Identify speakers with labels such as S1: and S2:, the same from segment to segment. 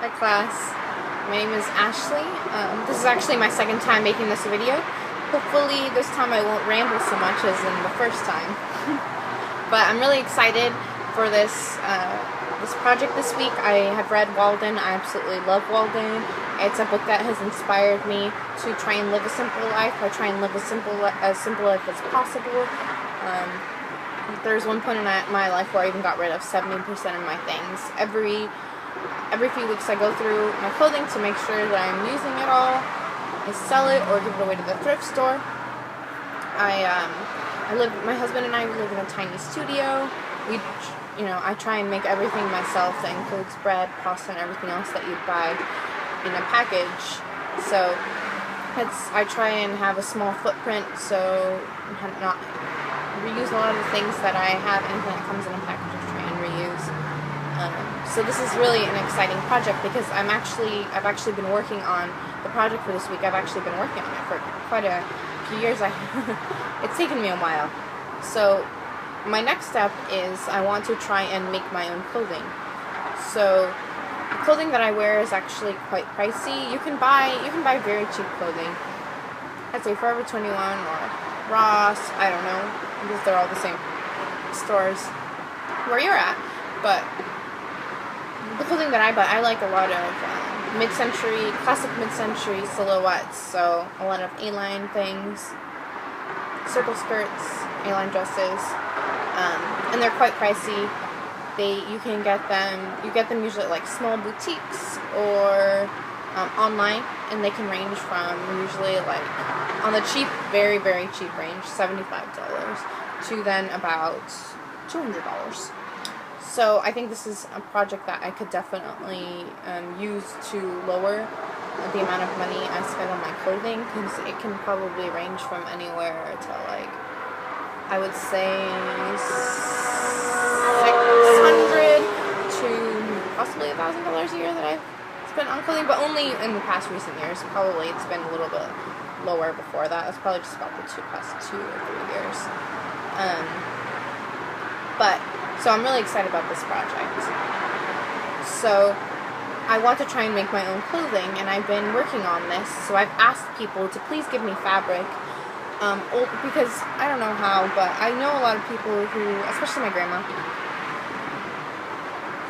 S1: Hi class, my name is Ashley. This is actually my second time making this video. Hopefully this time I won't ramble so much as in the first time. But I'm really excited for this project this week. I have read Walden. I absolutely love Walden. It's a book that has inspired me to try and live a simple life. I try and live as simple life as possible. There's one point in my life where I even got rid of 70% of my things. Every few weeks I go through my clothing to make sure that I'm using it all. I sell it or give it away to the thrift store. My husband and I live in a tiny studio. I try and make everything myself. That includes bread, pasta, and everything else that you'd buy in a package. So I try and have a small footprint, so not reuse a lot of the things that I have. Anything that comes in a package, I try and reuse. So this is really an exciting project because I've actually been working on the project for this week. I've actually been working on it for quite a few years. It's taken me a while. So my next step is I want to try and make my own clothing. So the clothing that I wear is actually quite pricey. You can buy very cheap clothing. I'd say Forever 21 or Ross. I don't know, because they're all the same stores where you're at. But the clothing that I buy, I like a lot of classic mid-century silhouettes. So a lot of A-line things, circle skirts, A-line dresses, and they're quite pricey. You get them usually at like small boutiques or online, and they can range from usually like on the cheap, very very cheap range, $75 to then about $200. So I think this is a project that I could definitely use to lower the amount of money I spend on my clothing, because it can probably range from anywhere to like, I would say $600 to possibly $1,000 a year that I've spent on clothing, but only in the past recent years. Probably it's been a little bit lower before that. It's probably just about the past 2 or 3 years. So I'm really excited about this project. So I want to try and make my own clothing, and I've been working on this. So I've asked people to please give me fabric, because I don't know how, but I know a lot of people who, especially my grandma,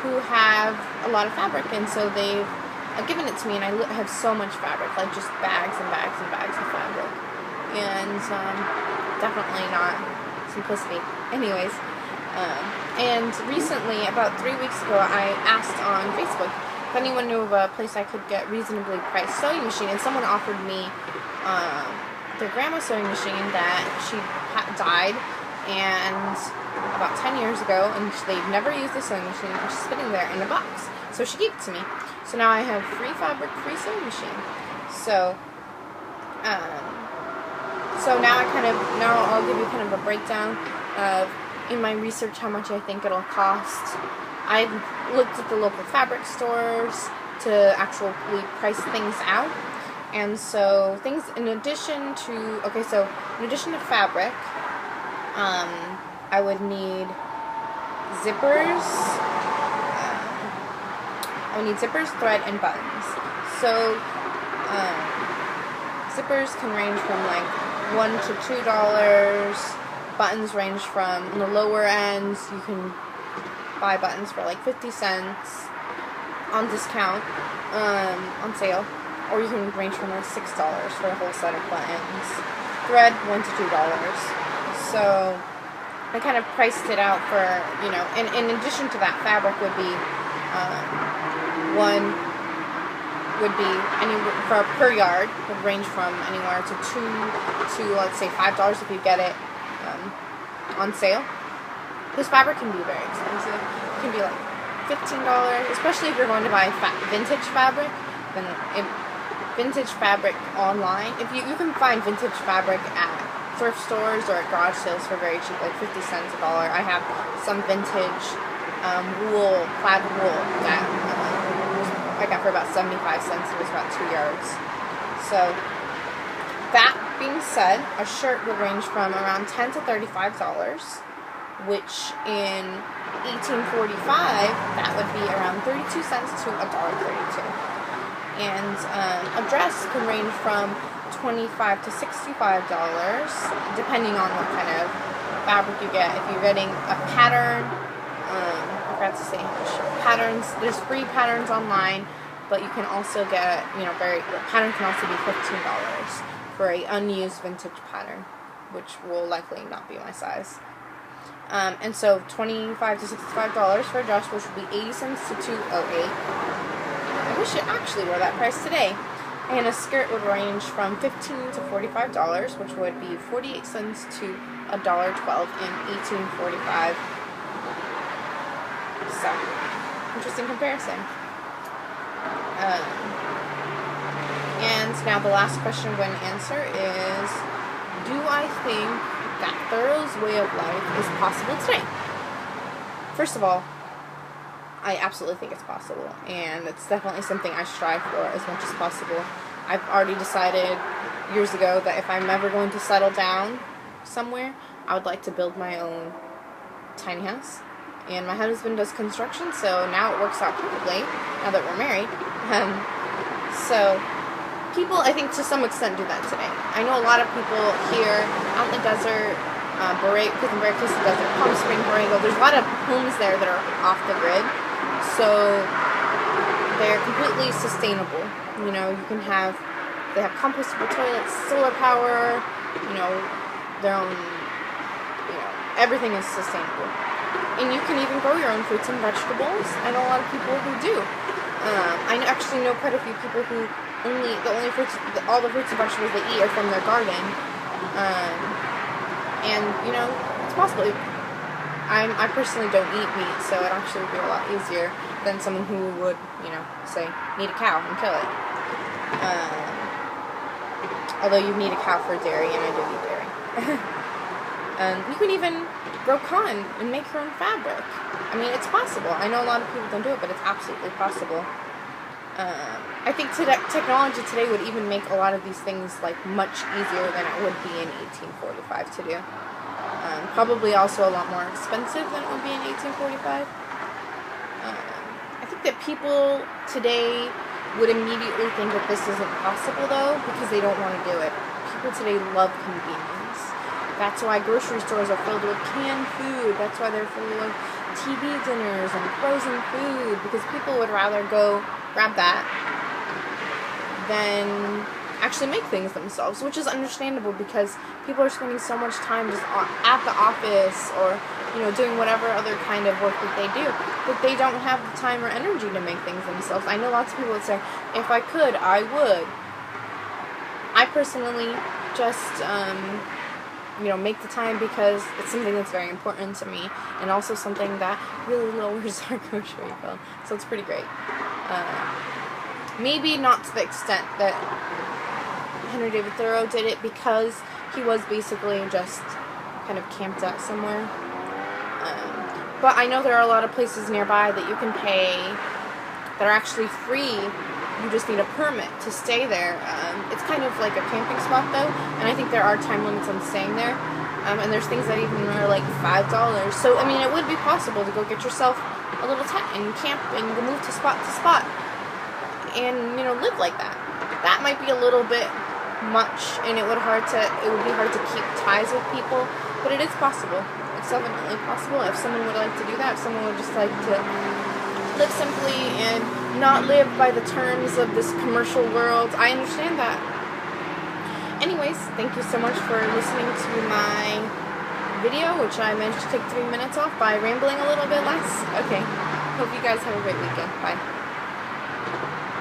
S1: who have a lot of fabric, and so they've given it to me, and I have so much fabric, like just bags and bags and bags of fabric, and definitely not simplicity. Anyways. And recently, about 3 weeks ago, I asked on Facebook if anyone knew of a place I could get reasonably priced sewing machine, and someone offered me their grandma's sewing machine that she died and about 10 years ago, and they've never used the sewing machine, and she's sitting there in a box. So she gave it to me. So now I have free fabric, free sewing machine. So now I'll give you kind of a breakdown of, in my research, how much I think it'll cost. I've looked at the local fabric stores to actually price things out. And so in addition to fabric, I would need zippers. Thread, and buttons. So zippers can range from like $1 to $2. Buttons range from, on the lower ends, you can buy buttons for like 50 cents on discount, on sale, or you can range from like $6 for a whole set of buttons. Thread, $1 to $2. So I kind of priced it out for, and in addition to that, fabric would be for per yard would range from anywhere to $2 to, let's say, $5 if you get it on sale, because fabric can be very expensive. It can be like $15, especially if you're going to buy vintage fabric. Then vintage fabric online, if you can find vintage fabric at thrift stores or at garage sales for very cheap, like 50 cents a dollar. I have some vintage plaid wool that I got for about 75 cents. It was about 2 yards. So that being said, a shirt would range from around $10 to $35, which in 1845, that would be around 32 cents to $1.32. And a dress can range from $25 to $65, depending on what kind of fabric you get. If you're getting a pattern, I forgot to say patterns. There's free patterns online, but you can also get, the pattern can also be $15 for a unused vintage pattern, which will likely not be my size. And so $25 to $65 for a dress, which would be 80 cents to $2.08. I wish it actually were that price today. And a skirt would range from $15 to $45, which would be 48 cents to $1.12 in 1845. So, interesting comparison. And now the last question I'm going to answer is, do I think that Thoreau's way of life is possible today? First of all, I absolutely think it's possible, and it's definitely something I strive for as much as possible. I've already decided years ago that if I'm ever going to settle down somewhere, I would like to build my own tiny house. And my husband does construction, so now it works out perfectly, now that we're married. So, people, I think, to some extent do that today. I know a lot of people here out in the desert, Prison Break, the desert, Palm Spring, Borrego, there's a lot of homes there that are off the grid, so they're completely sustainable. You can have, they have compostable toilets, solar power, their own, everything is sustainable. And you can even grow your own fruits and vegetables. I know a lot of people who do. I actually know quite a few people who all the fruits and vegetables they eat are from their garden. And, it's possible. I personally don't eat meat, so it actually would be a lot easier than someone who would, say, need a cow and kill it. Although you need a cow for dairy, and I do eat dairy. You can even grow cotton and make your own fabric. I mean, it's possible. I know a lot of people don't do it, but it's absolutely possible. I think technology today would even make a lot of these things much easier than it would be in 1845 to do. Probably also a lot more expensive than it would be in 1845. I think that people today would immediately think that this isn't possible, though, because they don't want to do it. People today love convenience. That's why grocery stores are filled with canned food. That's why they're full of TV dinners and frozen food, because people would rather go grab that than actually make things themselves, which is understandable because people are spending so much time just at the office or, doing whatever other kind of work that they do, that they don't have the time or energy to make things themselves. I know lots of people would say, if I could, I would. I personally just, make the time because it's something that's very important to me, and also something that really lowers our grocery bill. So it's pretty great. Maybe not to the extent that Henry David Thoreau did it, because he was basically just kind of camped out somewhere. But I know there are a lot of places nearby that you can pay that are actually free. You just need a permit to stay there. It's kind of like a camping spot, though, and I think there are time limits on staying there. And there's things that even are like $5. So, I mean, it would be possible to go get yourself a little tent and camp and move to spot and, live like that. That might be a little bit much, and it would be hard to keep ties with people, but it is possible. It's definitely possible if someone would like to do that, if someone would just like to live simply and not live by the terms of this commercial world. I understand that. Anyways, thank you so much for listening to my video, which I managed to take 3 minutes off by rambling a little bit less. Okay, hope you guys have a great weekend. Bye.